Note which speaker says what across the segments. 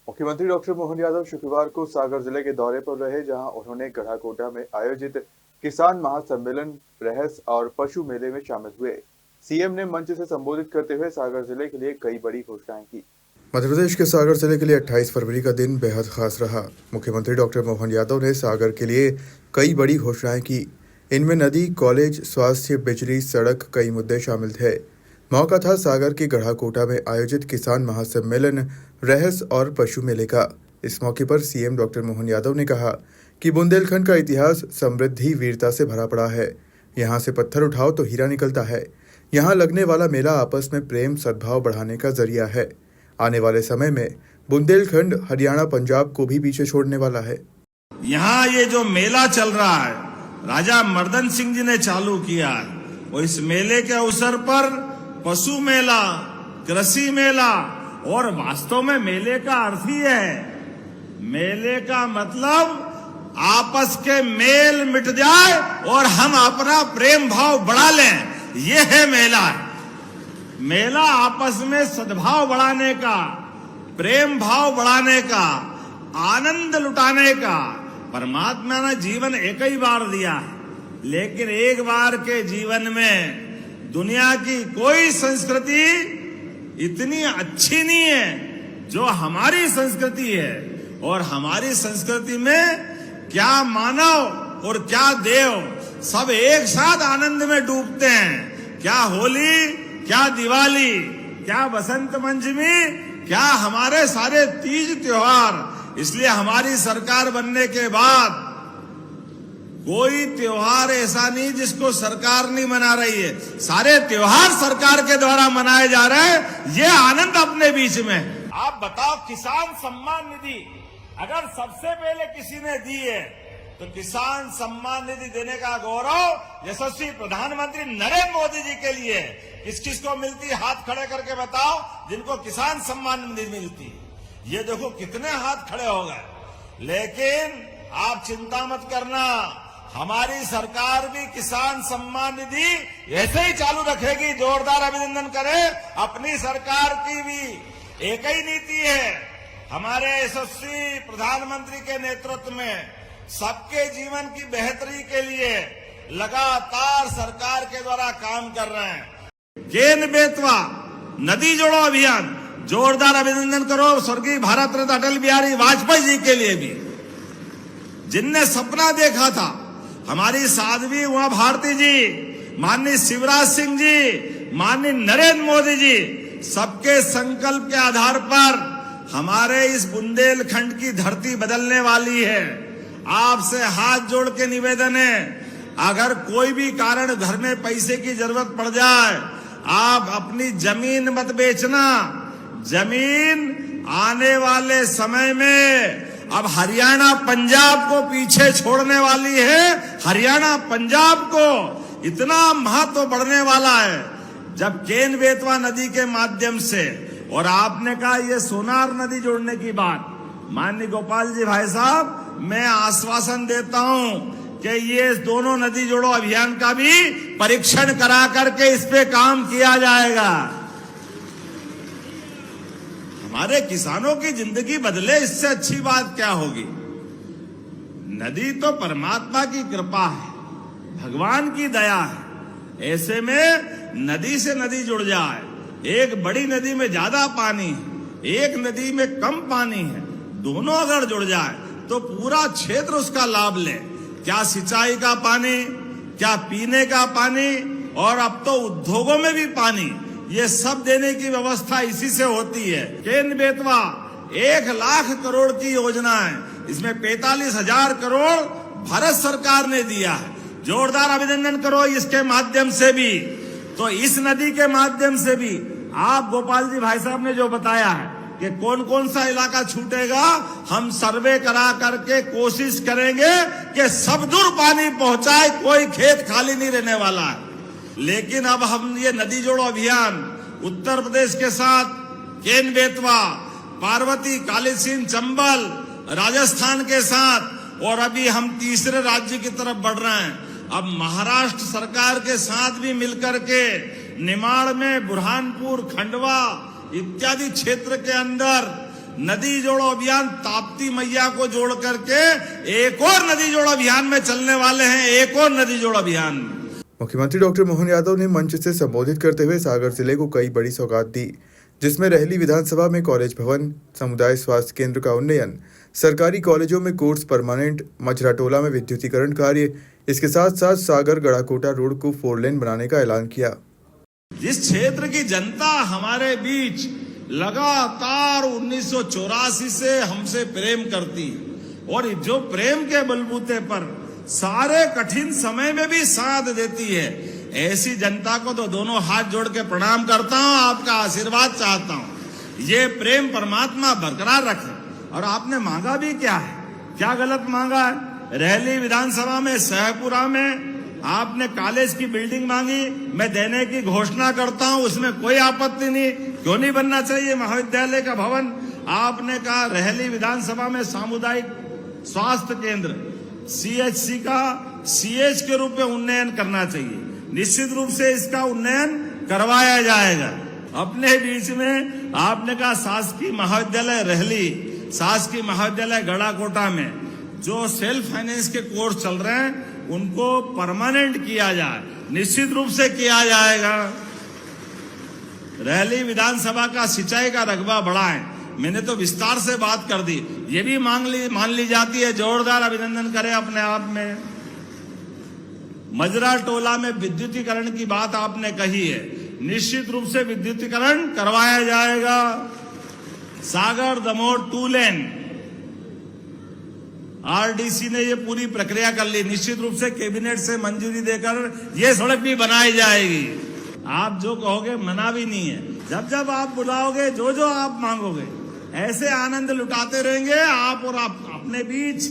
Speaker 1: मुख्यमंत्री डॉक्टर मोहन यादव शुक्रवार को सागर जिले के दौरे पर रहे, जहां उन्होंने गढ़ाकोटा में आयोजित किसान महासम्मेलन, रहस और पशु मेले में शामिल हुए। सीएम ने मंच से संबोधित करते हुए सागर जिले के लिए कई बड़ी घोषणाएं की।
Speaker 2: मध्य प्रदेश के सागर जिले के लिए 28 फरवरी का दिन बेहद खास रहा। मुख्यमंत्री डॉक्टर मोहन यादव ने सागर के लिए कई बड़ी घोषणाएं की। इनमें नदी, कॉलेज, स्वास्थ्य, बिजली, सड़क, कई मुद्दे शामिल थे। मौका था सागर के गढ़ाकोटा में आयोजित किसान महासम्मेलन, रहस और पशु मेले का। इस मौके पर सीएम डॉक्टर मोहन यादव ने कहा कि बुंदेलखंड का इतिहास समृद्धि, वीरता से भरा पड़ा है। यहाँ से पत्थर उठाओ तो हीरा निकलता है। यहाँ लगने वाला मेला आपस में प्रेम, सद्भाव बढ़ाने का जरिया है। आने वाले समय में बुंदेलखंड हरियाणा, पंजाब को भी पीछे छोड़ने वाला है।
Speaker 3: यहाँ ये जो मेला चल रहा है, राजा मर्दन सिंह जी ने चालू किया है, वो इस मेले के अवसर पर पशु मेला, कृषि मेला, और वास्तव में मेले का अर्थ ही है, मेले का मतलब आपस के मेल मिट जाए और हम अपना प्रेम भाव बढ़ा लें, ये है मेला। मेला आपस में सद्भाव बढ़ाने का, प्रेम भाव बढ़ाने का, आनंद लुटाने का। परमात्मा ने जीवन एक ही बार दिया है, लेकिन एक बार के जीवन में दुनिया की कोई संस्कृति इतनी अच्छी नहीं है जो हमारी संस्कृति है। और हमारी संस्कृति में क्या मानव और क्या देव सब एक साथ आनंद में डूबते हैं। क्या होली, क्या दिवाली, क्या बसंत पंचमी, क्या हमारे सारे तीज त्योहार। इसलिए हमारी सरकार बनने के बाद कोई त्योहार ऐसा नहीं जिसको सरकार नहीं मना रही है। सारे त्योहार सरकार के द्वारा मनाए जा रहे हैं। ये आनंद अपने बीच में। आप बताओ, किसान सम्मान निधि अगर सबसे पहले किसी ने दी है तो किसान सम्मान निधि देने का गौरव यशस्वी प्रधानमंत्री नरेंद्र मोदी जी के लिए। किस किस को मिलती, हाथ खड़े करके बताओ जिनको किसान सम्मान निधि मिलती। ये देखो कितने हाथ खड़े हो गए। लेकिन आप चिंता मत करना, हमारी सरकार भी किसान सम्मान निधि ऐसे ही चालू रखेगी। जोरदार अभिनंदन करें। अपनी सरकार की भी एक ही नीति है, हमारे यशस्वी प्रधानमंत्री के नेतृत्व में सबके जीवन की बेहतरी के लिए लगातार सरकार के द्वारा काम कर रहे हैं। केन बेतवा नदी जोड़ो अभियान, जोरदार अभिनंदन करो स्वर्गीय भारत रत्न अटल बिहारी वाजपेयी जी के लिए भी, जिनने सपना देखा था। हमारी साध्वी उमा भारती जी, माननीय शिवराज सिंह जी, माननीय नरेंद्र मोदी जी, सबके संकल्प के आधार पर हमारे इस बुंदेलखंड की धरती बदलने वाली है। आपसे हाथ जोड़ के निवेदन है, अगर कोई भी कारण घर में पैसे की जरूरत पड़ जाए, आप अपनी जमीन मत बेचना। जमीन आने वाले समय में अब हरियाणा, पंजाब को पीछे छोड़ने वाली है। हरियाणा, पंजाब को इतना महत्व बढ़ने वाला है जब केन बेतवा नदी के माध्यम से, और आपने कहा ये सोनार नदी जोड़ने की बात, माननीय गोपाल जी भाई साहब, मैं आश्वासन देता हूं कि ये दोनों नदी जोड़ो अभियान का भी परीक्षण करा करके इस पे काम किया जाएगा। हमारे किसानों की जिंदगी बदले, इससे अच्छी बात क्या होगी। नदी तो परमात्मा की कृपा है, भगवान की दया है। ऐसे में नदी से नदी जुड़ जाए, एक बड़ी नदी में ज्यादा पानी है, एक नदी में कम पानी है, दोनों अगर जुड़ जाए तो पूरा क्षेत्र उसका लाभ ले। क्या सिंचाई का पानी, क्या पीने का पानी, और अब तो उद्योगों में भी पानी, ये सब देने की व्यवस्था इसी से होती है। केन बेतवा 1 लाख करोड़ की योजना है, इसमें 45,000 करोड़ भारत सरकार ने दिया है। जोरदार अभिनंदन करो इसके माध्यम से भी। तो इस नदी के माध्यम से भी आप गोपाल जी भाई साहब ने जो बताया है कि कौन कौन सा इलाका छूटेगा, हम सर्वे करा करके कोशिश करेंगे कि सब दूर पानी पहुंचाए, कोई खेत खाली नहीं रहने वाला है। लेकिन अब हम ये नदी जोड़ो अभियान उत्तर प्रदेश के साथ केन बेतवा, पार्वती, कालीसिंध, चंबल, राजस्थान के साथ, और अभी हम तीसरे राज्य की तरफ बढ़ रहे हैं। अब महाराष्ट्र सरकार के साथ भी मिलकर के निमाड़ में, बुरहानपुर, खंडवा इत्यादि क्षेत्र के अंदर नदी जोड़ो अभियान ताप्ती मैया को जोड़ करके एक और नदी जोड़ो अभियान में चलने वाले हैं, एक और नदी जोड़ो अभियान में।
Speaker 2: मुख्यमंत्री डॉक्टर मोहन यादव ने मंच से संबोधित करते हुए सागर जिले को कई बड़ी सौगात दी, जिसमें रहली विधानसभा में कॉलेज भवन, समुदाय स्वास्थ्य केंद्र का उन्नयन, सरकारी कॉलेजों में कोर्स परमानेंट, मजराटोला में विद्युतीकरण कार्य, इसके साथ साथ सागर गढ़ाकोटा रोड को 4 लेन बनाने का ऐलान किया।
Speaker 3: जिस क्षेत्र की जनता हमारे बीच लगातार 1984 से हमसे प्रेम करती और जो प्रेम के बलबूते पर सारे कठिन समय में भी साथ देती है, ऐसी जनता को तो दोनों हाथ जोड़ के प्रणाम करता हूं, आपका आशीर्वाद चाहता हूं। ये प्रेम परमात्मा बरकरार रखे। और आपने मांगा भी क्या है, क्या गलत मांगा है? रहली विधानसभा में सहपुरा में आपने कॉलेज की बिल्डिंग मांगी, मैं देने की घोषणा करता हूं, उसमें कोई आपत्ति नहीं। क्यों नहीं बनना चाहिए महाविद्यालय का भवन? आपने कहा रहली विधानसभा में सामुदायिक स्वास्थ्य केंद्र CHC का CH के रूप में उन्नयन करना चाहिए। निश्चित रूप से इसका उन्नयन करवाया जाएगा। अपने बीच में आपने कहा शासकीय महाविद्यालय रहली, शासकीय महाविद्यालय गढ़ाकोटा में जो सेल्फ फाइनेंस के कोर्स चल रहे हैं उनको परमानेंट किया जाए, निश्चित रूप से किया जाएगा। रहली विधानसभा का सिंचाई का रकबा बढ़ाएं, मैंने तो विस्तार से बात कर दी, ये भी मान ली जाती है। जोरदार अभिनंदन करें अपने आप में। मजराटोला में विद्युतीकरण की बात आपने कही है, निश्चित रूप से विद्युतीकरण करवाया जाएगा। सागर दमोह 2 लेन RDC ने ये पूरी प्रक्रिया कर ली, निश्चित रूप से कैबिनेट से मंजूरी देकर ये सड़क भी बनाई जाएगी। आप जो कहोगे मना भी नहीं है, जब जब आप बुलाओगे, जो जो आप मांगोगे, ऐसे आनंद लुटाते रहेंगे आप और आप अपने बीच।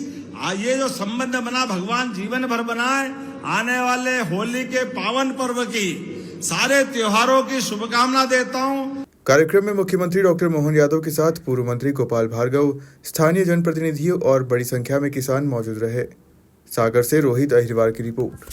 Speaker 3: ये जो संबंध बना भगवान जीवन भर बनाए। आने वाले होली के पावन पर्व की, सारे त्योहारों की शुभकामना देता हूँ।
Speaker 2: कार्यक्रम में मुख्यमंत्री डॉक्टर मोहन यादव के साथ पूर्व मंत्री गोपाल भार्गव, स्थानीय जनप्रतिनिधियों और बड़ी संख्या में किसान मौजूद रहे। सागर से रोहित अहिरवार की रिपोर्ट।